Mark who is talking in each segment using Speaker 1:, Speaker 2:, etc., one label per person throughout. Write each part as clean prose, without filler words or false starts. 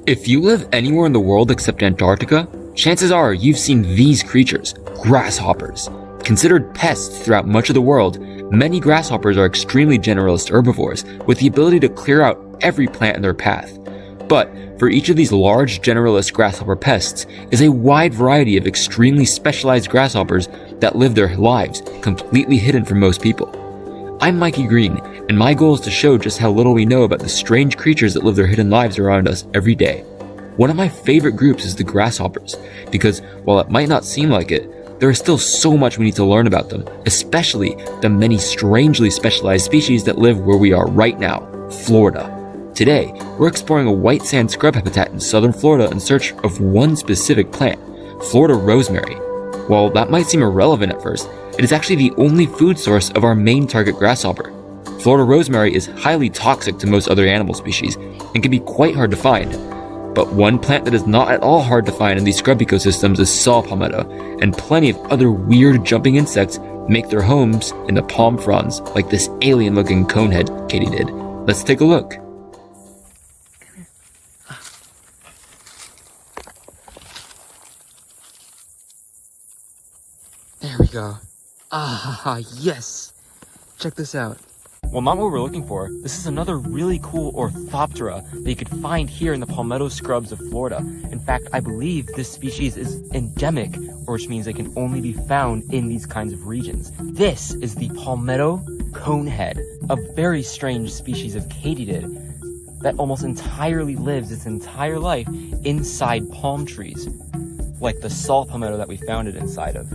Speaker 1: If you live anywhere in the world except Antarctica, chances are you've seen these creatures, grasshoppers. Considered pests throughout much of the world, many grasshoppers are extremely generalist herbivores with the ability to clear out every plant in their path. But for each of these large generalist grasshopper pests is a wide variety of extremely specialized grasshoppers that live their lives completely hidden from most people. I'm Mikey Green, and my goal is to show just how little we know about the strange creatures that live their hidden lives around us every day. One of my favorite groups is the grasshoppers, because while it might not seem like it, there is still so much we need to learn about them, especially the many strangely specialized species that live where we are right now, Florida. Today, we're exploring a white sand scrub habitat in southern Florida in search of one specific plant, Florida rosemary. While that might seem irrelevant at first, it is actually the only food source of our main target grasshopper. Florida rosemary is highly toxic to most other animal species and can be quite hard to find. But one plant that is not at all hard to find in these scrub ecosystems is saw palmetto, and plenty of other weird jumping insects make their homes in the palm fronds like this alien-looking conehead Katie did. Let's take a look. There we go. Yes! Check this out. Well, not what we're looking for. This is another really cool Orthoptera that you could find here in the palmetto scrubs of Florida. In fact, I believe this species is endemic, which means it can only be found in these kinds of regions. This is the Palmetto Conehead, a very strange species of katydid that almost entirely lives its entire life inside palm trees, like the saw palmetto that we found it inside of.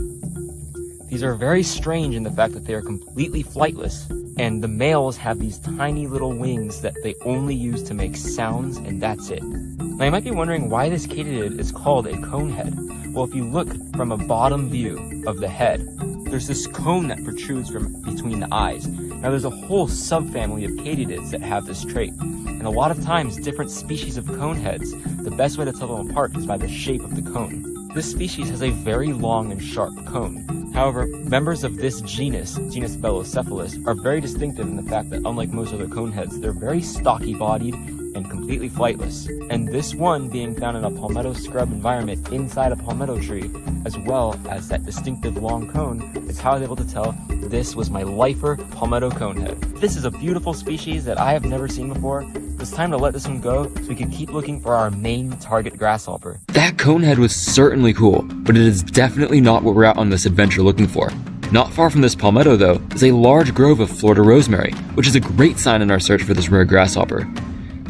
Speaker 1: These are very strange in the fact that they are completely flightless, and the males have these tiny little wings that they only use to make sounds, and that's it. Now you might be wondering why this katydid is called a conehead. Well, if you look from a bottom view of the head, there's this cone that protrudes from between the eyes. Now there's a whole subfamily of katydids that have this trait, and a lot of times different species of coneheads, the best way to tell them apart is by the shape of the cone. This species has a very long and sharp cone. However, members of this genus Bellocephalus, are very distinctive in the fact that unlike most other coneheads, they're very stocky-bodied and completely flightless. And this one being found in a palmetto scrub environment inside a palmetto tree, as well as that distinctive long cone, is how I was able to tell this was my lifer palmetto conehead. This is a beautiful species that I have never seen before. It's time to let this one go so we can keep looking for our main target grasshopper. That conehead was certainly cool, but it is definitely not what we're out on this adventure looking for. Not far from this palmetto, though, is a large grove of Florida rosemary, which is a great sign in our search for this rare grasshopper.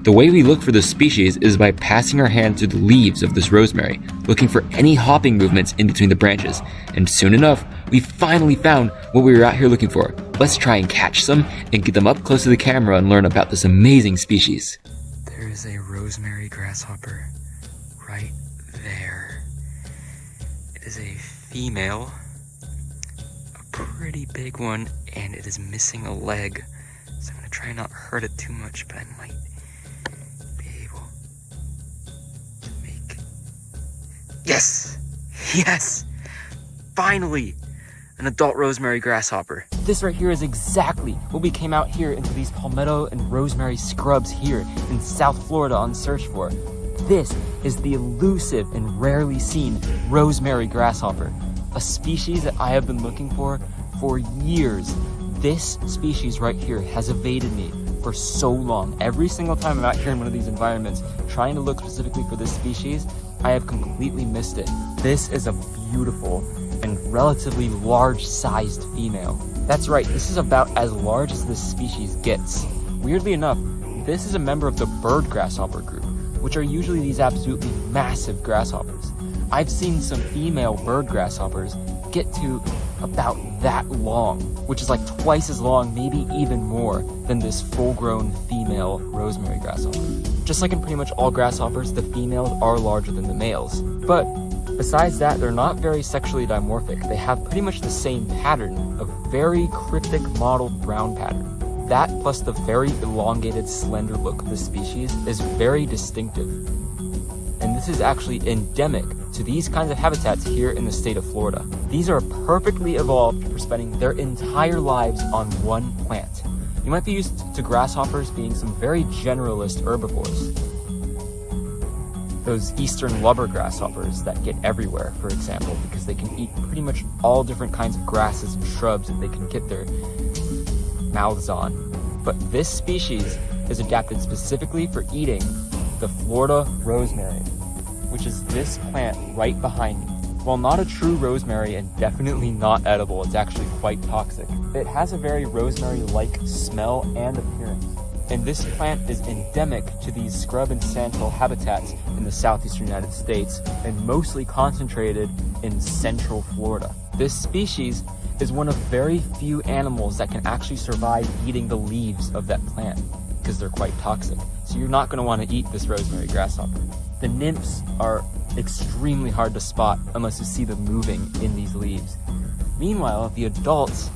Speaker 1: The way we look for this species is by passing our hand through the leaves of this rosemary, looking for any hopping movements in between the branches, and soon enough, we finally found what we were out here looking for. Let's try and catch some and get them up close to the camera and learn about this amazing species. There is a rosemary grasshopper right there. It is a female, a pretty big one, and it is missing a leg. So I'm gonna try not to hurt it too much, but I might be able to make... Yes! Yes! Finally! An adult rosemary grasshopper. This right here is exactly what we came out here into these palmetto and rosemary scrubs here in South Florida on search for. This is the elusive and rarely seen rosemary grasshopper, a species that I have been looking for years. This species right here has evaded me for so long. Every single time I'm out here in one of these environments trying to look specifically for this species, I have completely missed it. This is a beautiful and relatively large-sized female. That's right, this is about as large as this species gets. Weirdly enough, this is a member of the bird grasshopper group, which are usually these absolutely massive grasshoppers. I've seen some female bird grasshoppers get to about that long, which is like twice as long, maybe even more, than this full-grown female rosemary grasshopper. Just like in pretty much all grasshoppers, the females are larger than the males. But besides that, they're not very sexually dimorphic. They have pretty much the same pattern, a very cryptic mottled brown pattern. That, plus the very elongated, slender look of the species, is very distinctive. And this is actually endemic to these kinds of habitats here in the state of Florida. These are perfectly evolved for spending their entire lives on one plant. You might be used to grasshoppers being some very generalist herbivores. those eastern lubber grasshoppers that get everywhere, for example, because they can eat pretty much all different kinds of grasses and shrubs that they can get their mouths on. But this species is adapted specifically for eating the Florida rosemary, which is this plant right behind me. While not a true rosemary and definitely not edible, it's actually quite toxic. It has a very rosemary-like smell and appearance. And this plant is endemic to these scrub and sandhill habitats in the southeastern United States and mostly concentrated in central Florida. This species is one of very few animals that can actually survive eating the leaves of that plant because they're quite toxic. So you're not going to want to eat this rosemary grasshopper. The nymphs are extremely hard to spot unless you see them moving in these leaves. Meanwhile, the adults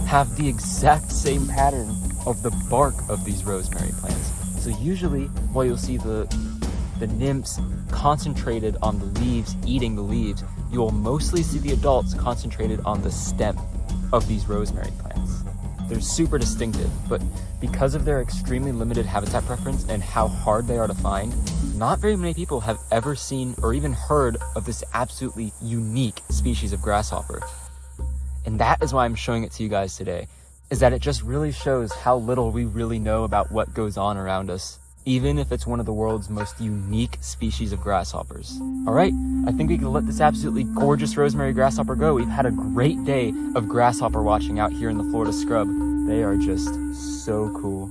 Speaker 1: have the exact same pattern of the bark of these rosemary plants. So usually, while you'll see the nymphs concentrated on the leaves, eating the leaves, you will mostly see the adults concentrated on the stem of these rosemary plants. They're super distinctive, but because of their extremely limited habitat preference and how hard they are to find, not very many people have ever seen or even heard of this absolutely unique species of grasshopper. And that is why I'm showing it to you guys today, is that it just really shows how little we really know about what goes on around us, even if it's one of the world's most unique species of grasshoppers. All right, I think we can let this absolutely gorgeous rosemary grasshopper go. We've had a great day of grasshopper watching out here in the Florida scrub. They are just so cool.